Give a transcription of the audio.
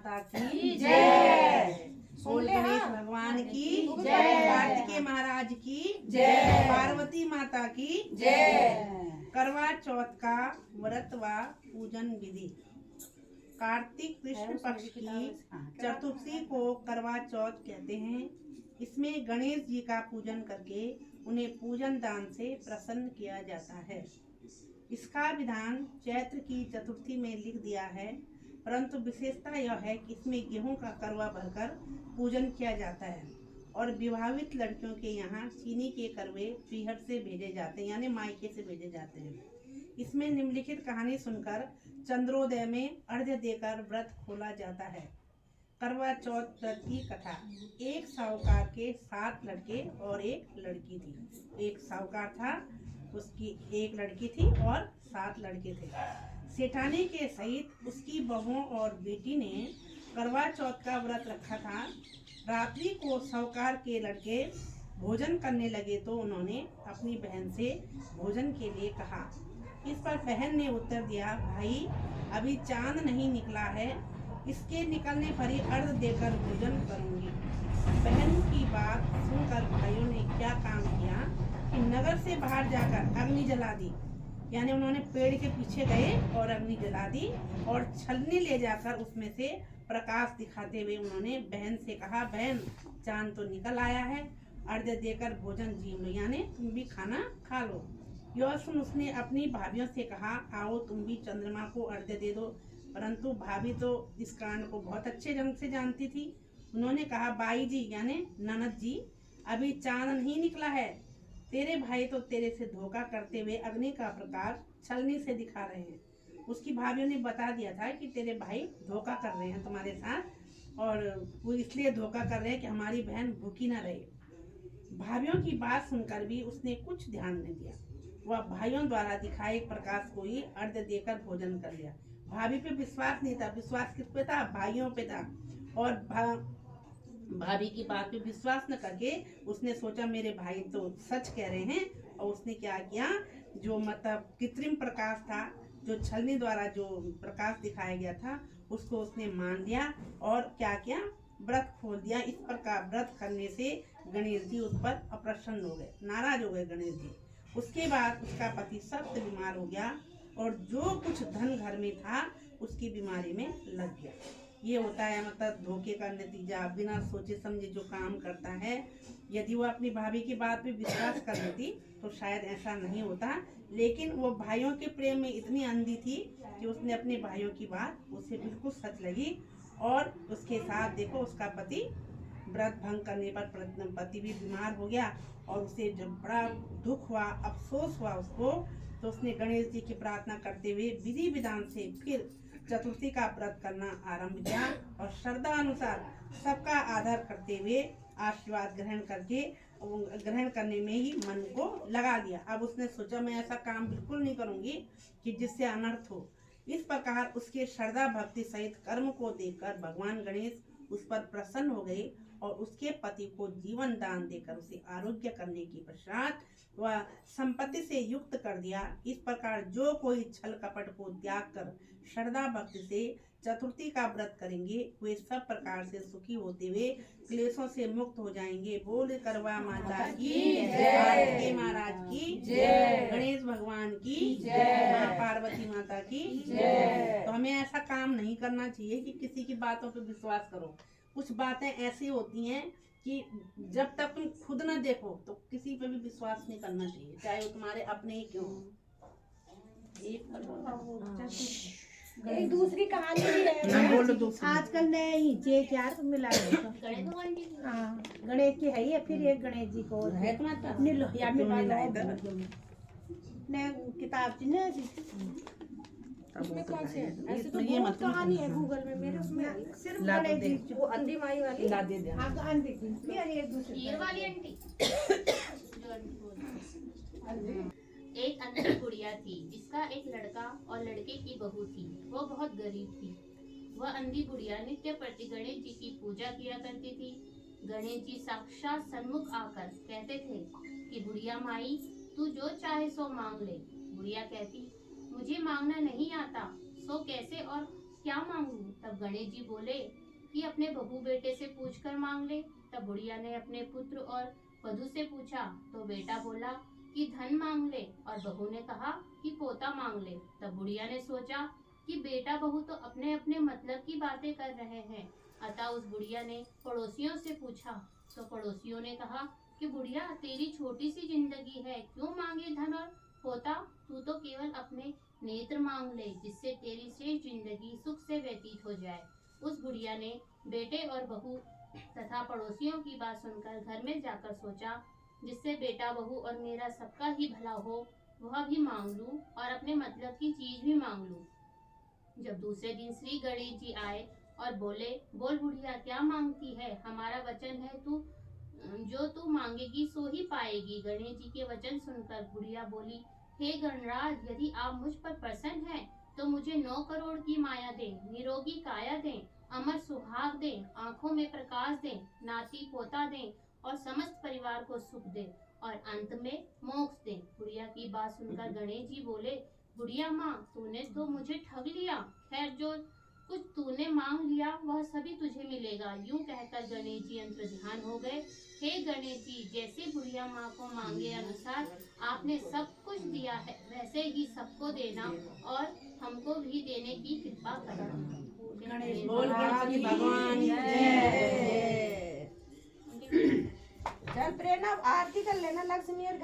माता की जय। बोल गणेश भगवान की जय। कार्तिकेय महाराज की जय। पार्वती माता की जय। करवा चौथ का व्रत व पूजन विधि। कार्तिक कृष्ण पक्ष की चतुर्थी को करवा चौथ कहते हैं। इसमें गणेश जी का पूजन करके उन्हें पूजन दान से प्रसन्न किया जाता है। इसका विधान चैत्र की चतुर्थी में लिख दिया है, परंतु विशेषता यह है कि इसमें गेहूं का करवा भरकर पूजन किया जाता है और विवाहित लड़कियों के यहाँ चीनी के करवे पीहर से भेजे जाते हैं, यानी मायके से भेजे जाते हैं। इसमें निम्नलिखित कहानी सुनकर चंद्रोदय में अर्घ्य देकर व्रत खोला जाता है। करवा चौथ व्रत की कथा। एक साहूकार के 7 लड़के और एक लड़की थी। एक साहूकार था, उसकी एक लड़की थी और 7 लड़के थे। सेठानी के सहित उसकी बहुओं और बेटी ने करवा चौथ का व्रत रखा था। रात्रि को साहूकार के लड़के भोजन करने लगे तो उन्होंने अपनी बहन से भोजन के लिए कहा। इस पर बहन ने उत्तर दिया, भाई अभी चांद नहीं निकला है, इसके निकलने पर ही अर्घ देकर भोजन करूंगी। बहन की बात सुनकर भाइयों ने क्या काम किया कि नगर से बाहर जाकर अग्नि जला दी, यानी उन्होंने पेड़ के पीछे गए और अग्नि जला दी और छलनी ले जाकर उसमें से प्रकाश दिखाते हुए उन्होंने बहन से कहा, बहन चांद तो निकल आया है, अर्घ देकर भोजन जी लो, यानी तुम भी खाना खा लो। यह सुन उसने अपनी भाभियों से कहा, आओ तुम भी चंद्रमा को अर्घ दे दो। परंतु भाभी तो इस कांड को बहुत अच्छे ढंग से जानती थी। उन्होंने कहा, बाई जी यानी ननद जी, अभी चांद नहीं निकला है, तेरे भाई तो तेरे से धोखा करते हुए अग्नि का प्रकाश छलनी से दिखा रहे हैं। उसकी भाभीियों ने बता दिया था कि तेरे भाई धोखा कर रहे हैं तुम्हारे साथ, और वो इसलिए धोखा कर रहे हैं कि हमारी बहन भूखी ना रहे। भाभीियों की बात सुनकर भी उसने कुछ ध्यान नहीं दिया। वह भाइयों द्वारा दिखाए प्रकाश को ही अर्घ देकर भोजन कर लिया। भाभी पे विश्वास नहीं था, विश्वास किस पे था? भाइयों पे था। और भाभी की बात पे विश्वास न करके उसने सोचा मेरे भाई तो सच कह रहे हैं, और उसने क्या किया, जो मतलब कृत्रिम प्रकाश था, जो छलनी द्वारा जो प्रकाश दिखाया गया था, उसको उसने मान लिया और क्या किया, व्रत खोल दिया। इस प्रकार व्रत करने से गणेश जी उस पर अप्रसन्न हो गए, नाराज हो गए गणेश जी। उसके बाद उसका पति सख्त बीमार हो गया और जो कुछ धन घर में था उसकी बीमारी में लग गया। ये होता है मतलब धोखे का नतीजा। बिना सोचे समझे जो काम करता है, यदि वो अपनी भाभी की बात पे विश्वास कर लेती तो शायद ऐसा नहीं होता, लेकिन वो भाइयों के प्रेम में इतनी अंधी थी कि उसने अपने भाइयों की बात उसे बिल्कुल सच लगी। और उसके साथ देखो उसका पति व्रत भंग करने पर पति भी बीमार हो गया और उसे जब बड़ा दुख हुआ, अफसोस हुआ उसको, तो उसने गणेश जी की प्रार्थना करते हुए विधि विधान से फिर चतुर्थी का व्रत करना आरंभ किया और श्रद्धा अनुसार सबका आदर करते हुए आशीर्वाद ग्रहण करने में ही मन को लगा दिया। अब उसने सोचा मैं ऐसा काम बिल्कुल नहीं करूंगी कि जिससे अनर्थ हो। इस प्रकार उसके श्रद्धा भक्ति सहित कर्म को देखकर भगवान गणेश उस पर प्रसन्न हो गए और उसके पति को जीवन दान देकर उसे आरोग्य करने के पश्चात वह संपत्ति से युक्त कर दिया। इस प्रकार जो कोई छल कपट को त्याग कर श्रद्धा भक्ति से चतुर्थी का व्रत करेंगे वे सब प्रकार से सुखी होते हुए क्लेशों से मुक्त हो जाएंगे। बोल करवा माता की जय, महाराज की जय, गणेश भगवान की जय, माँ पार्वती माता की जय। तो हमें ऐसा काम नहीं करना चाहिए कि किसी की बातों पर विश्वास करो। कुछ बातें ऐसी होती हैं कि जब तक तुम खुद न देखो तो किसी पे भी विश्वास नहीं करना चाहिए, चाहे वो तुम्हारे अपने ही क्यों। एक दूसरी कहानी भी है, आजकल नए ही जे मिला है। हाँ, गणेश की है ही, फिर एक गणेश जी को है तुम्हारे पास? लोहिया में नए किताब थी ना, उसमें कौन से है? ऐसे तो ये बहुत कहानी है गूगल में, मेरे उसमें सिर्फ गणेश जी वो अंधी माई वाली ला दे दे। हाँ अंधी की एक दूसरी ये वाली आंटी जो आंटी बोल रही है। एक अंधी गुड़िया थी जिसका एक लड़का और लड़के की बहू थी। वो बहुत गरीब थी। वह अंधी गुड़िया नित्य प्रति गणेश जी की पूजा किया करती थी। गणेश जी साक्षात सन्मुख आकर कहते थे कि गुड़िया माई तू जो चाहे सो मांग ले। गुड़िया कहती मुझे मांगना नहीं आता, सो कैसे और क्या मांगूं? तब गणेश जी बोले कि अपने बहू बेटे से पूछकर मांग ले। तब बुढ़िया ने अपने पुत्र और वधू से पूछा तो बेटा बोला कि धन मांग ले और बहू ने कहा कि पोता मांग ले। तब बुढ़िया ने सोचा कि बेटा बहू तो अपने अपने मतलब की बातें कर रहे हैं। अतः उस बुढ़िया ने पड़ोसियों से पूछा तो पड़ोसियों ने कहा कि बुढ़िया तेरी छोटी सी जिंदगी है, क्यों मांगे धन और पोता? तू तो केवल अपने नेत्र मांग ले, जिससे तेरी शेष जिंदगी सुख से व्यतीत हो जाए। उस बुढ़िया ने बेटे और बहू तथा पड़ोसियों की बात सुनकर घर में जाकर सोचा, जिससे बेटा बहू और मेरा सबका ही भला हो, वह भी मांग लूं और अपने मतलब की चीज भी मांग लूं। जब दूसरे दिन श्री गणेश जी आए और बोले, बोल बुढ़िया क्या मांगती है? हमारा वचन है तू जो तू मांगेगी सो ही पाएगी। गणेश जी के वचन सुनकर बुढ़िया बोली, हे गणराज, यदि आप मुझ पर प्रसन्न हैं तो मुझे 9 करोड़ की माया दें, निरोगी काया दें, अमर सुहाग दें, आंखों में प्रकाश दें, नाती पोता दें और समस्त परिवार को सुख दें और अंत में मोक्ष दें। बुढ़िया की बात सुनकर गणेश जी बोले, बुढ़िया माँ, तूने तो मुझे ठग लिया। खैर, जो कुछ तूने मांग लिया वह सभी तुझे मिलेगा। यूं कहकर गणेश जी अंतर्ध्यान हो गए। हे गणेश जी, जैसे बुढ़िया माँ को मांगे अनुसार आपने सब कुछ दिया है, वैसे ही सबको देना और हमको भी देने की कृपा करना। बोल गणपति भगवान की जय। चल प्रेरणा आरती कर लेना लक्ष्मी और